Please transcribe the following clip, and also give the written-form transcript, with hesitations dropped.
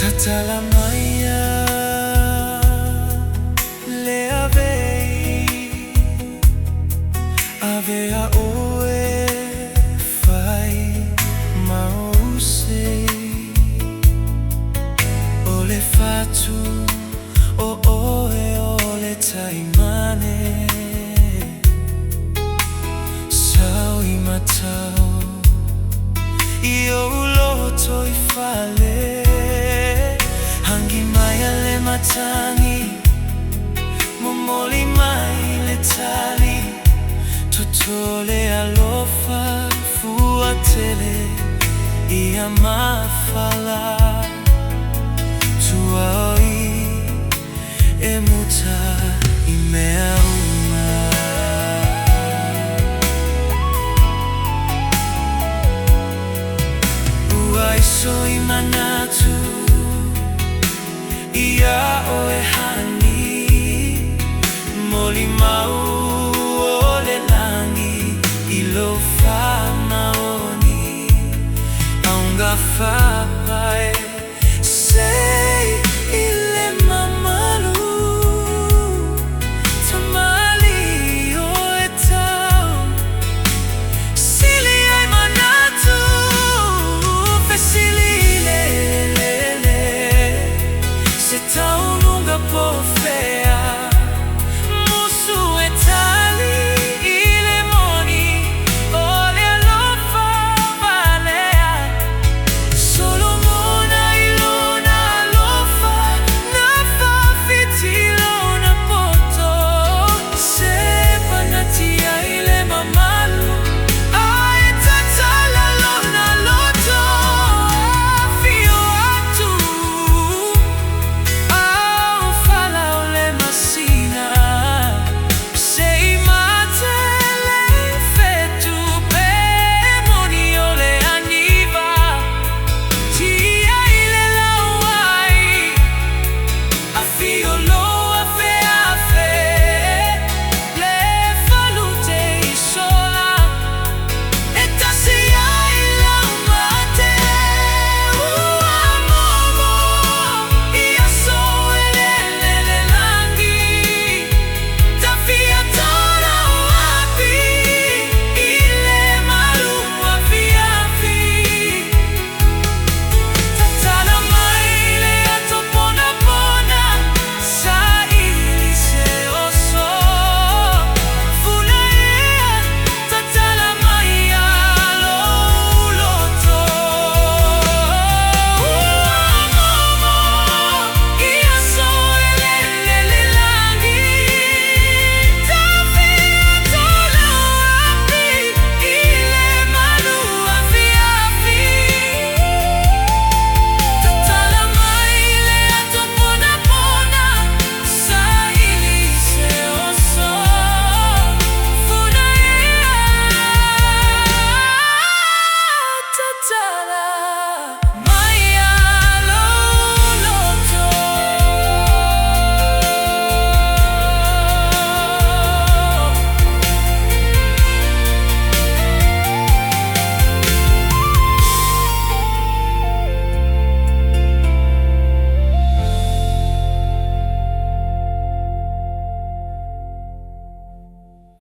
Tatalamaya le avea oe fai mause ole fatu o oe ole taimane sau I matau io uloto I fale hangi maya le matangi momoli mai le tali totole alofa fuatele ia mafala tuai e muta I mea uma uai so I manatu ia oe hani moli mau ole langi ilo fa maoni aunga fa pae se